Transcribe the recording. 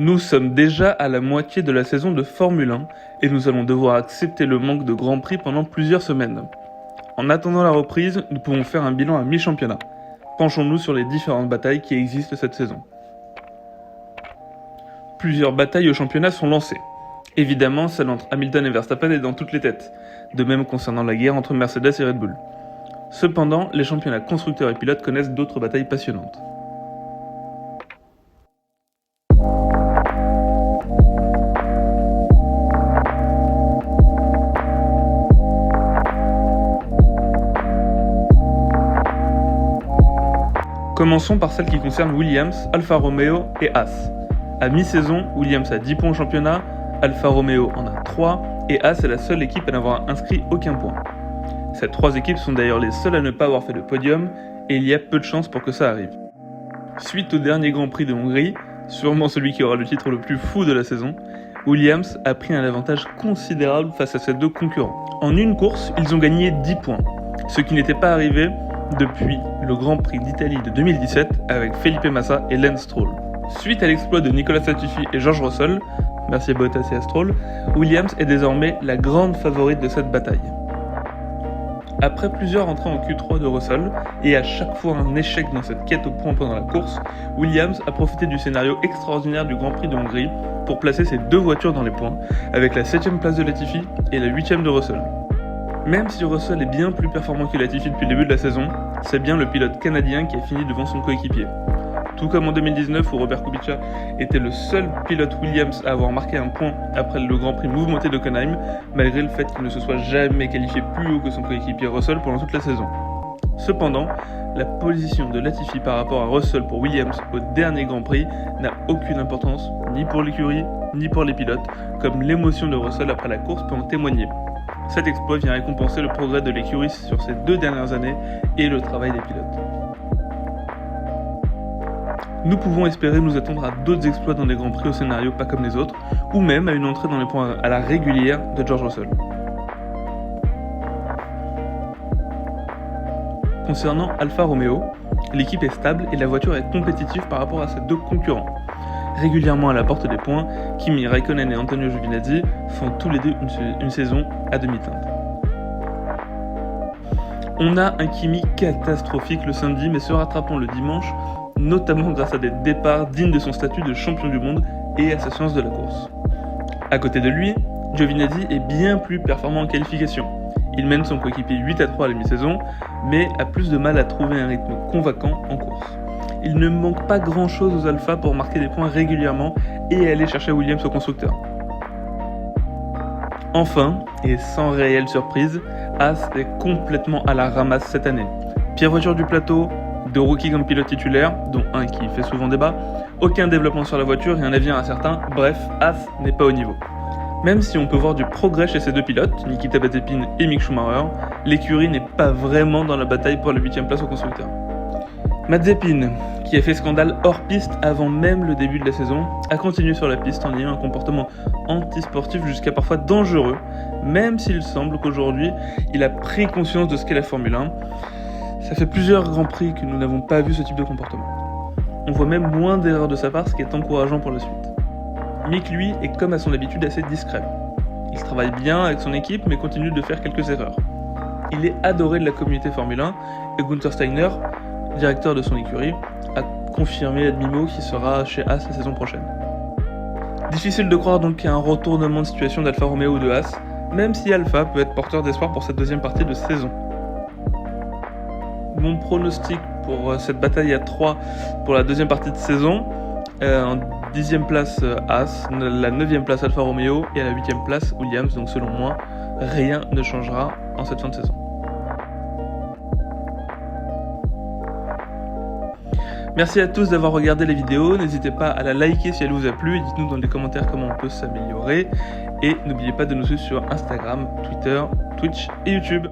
Nous sommes déjà à la moitié de la saison de Formule 1 et nous allons devoir accepter le manque de Grand Prix pendant plusieurs semaines. En attendant la reprise, nous pouvons faire un bilan à mi-championnat. Penchons-nous sur les différentes batailles qui existent cette saison. Plusieurs batailles au championnat sont lancées. Évidemment, celle entre Hamilton et Verstappen est dans toutes les têtes, de même concernant la guerre entre Mercedes et Red Bull. Cependant, les championnats constructeurs et pilotes connaissent d'autres batailles passionnantes. Commençons par celle qui concerne Williams, Alfa Romeo et Haas. À mi-saison, Williams a 10 points au championnat, Alfa Romeo en a 3 et Haas est la seule équipe à n'avoir inscrit aucun point. Ces 3 équipes sont d'ailleurs les seules à ne pas avoir fait de podium et il y a peu de chances pour que ça arrive. Suite au dernier Grand Prix de Hongrie, sûrement celui qui aura le titre le plus fou de la saison, Williams a pris un avantage considérable face à ses deux concurrents. En une course, ils ont gagné 10 points, ce qui n'était pas arrivé depuis le Grand Prix d'Italie de 2017 avec Felipe Massa et Lance Stroll. Suite à l'exploit de Nicolas Latifi et George Russell, merci à Bottas et à Stroll, Williams est désormais la grande favorite de cette bataille. Après plusieurs entrées en Q3 de Russell, et à chaque fois un échec dans cette quête au point pendant la course, Williams a profité du scénario extraordinaire du Grand Prix de Hongrie pour placer ses deux voitures dans les points, avec la 7ème place de Latifi et la 8ème de Russell. Même si Russell est bien plus performant que Latifi depuis le début de la saison, c'est bien le pilote canadien qui a fini devant son coéquipier. Tout comme en 2019 où Robert Kubica était le seul pilote Williams à avoir marqué un point après le Grand Prix mouvementé d'Hockenheim, malgré le fait qu'il ne se soit jamais qualifié plus haut que son coéquipier Russell pendant toute la saison. Cependant, la position de Latifi par rapport à Russell pour Williams au dernier Grand Prix n'a aucune importance, ni pour l'écurie, ni pour les pilotes, comme l'émotion de Russell après la course peut en témoigner. Cet exploit vient récompenser le progrès de l'écurie sur ces 2 dernières années et le travail des pilotes. Nous pouvons espérer nous attendre à d'autres exploits dans des Grands Prix au scénario pas comme les autres, ou même à une entrée dans les points à la régulière de George Russell. Concernant Alfa Romeo, l'équipe est stable et la voiture est compétitive par rapport à ses deux concurrents. Régulièrement à la porte des points, Kimi Raikkonen et Antonio Giovinazzi font tous les deux une saison à demi-teinte. On a un Kimi catastrophique le samedi mais se rattrapant le dimanche, notamment grâce à des départs dignes de son statut de champion du monde et à sa science de la course. À côté de lui, Giovinazzi est bien plus performant en qualification. Il mène son coéquipier 8-3 à la mi-saison, mais a plus de mal à trouver un rythme convaincant en course. Il ne manque pas grand chose aux Alpha pour marquer des points régulièrement et aller chercher Williams au constructeur. Enfin, et sans réelle surprise, Haas est complètement à la ramasse cette année. Pire voiture du plateau, 2 rookies comme pilote titulaire, dont un qui fait souvent débat, aucun développement sur la voiture et un avenir incertain, bref, Haas n'est pas au niveau. Même si on peut voir du progrès chez ces deux pilotes, Nikita Mazepin et Mick Schumacher, l'écurie n'est pas vraiment dans la bataille pour la 8ème place au constructeur. Mazepin, qui a fait scandale hors piste avant même le début de la saison, a continué sur la piste en ayant un comportement anti-sportif jusqu'à parfois dangereux, même s'il semble qu'aujourd'hui, il a pris conscience de ce qu'est la Formule 1. Ça fait plusieurs Grands Prix que nous n'avons pas vu ce type de comportement. On voit même moins d'erreurs de sa part, ce qui est encourageant pour la suite. Mick, lui, est comme à son habitude assez discret. Il travaille bien avec son équipe, mais continue de faire quelques erreurs. Il est adoré de la communauté Formule 1, et Gunther Steiner, directeur de son écurie, a confirmé à demi-mot qu'il sera chez Haas la saison prochaine. Difficile de croire donc qu'il y a un retournement de situation d'Alfa Romeo ou de Haas, même si Alfa peut être porteur d'espoir pour cette deuxième partie de saison. Mon pronostic pour cette bataille à 3 pour la deuxième partie de saison, en 10e place Haas, la 9e place Alfa Romeo et à la 8e place Williams, donc selon moi, rien ne changera en cette fin de saison. Merci à tous d'avoir regardé la vidéo, n'hésitez pas à la liker si elle vous a plu et dites-nous dans les commentaires comment on peut s'améliorer. Et n'oubliez pas de nous suivre sur Instagram, Twitter, Twitch et YouTube.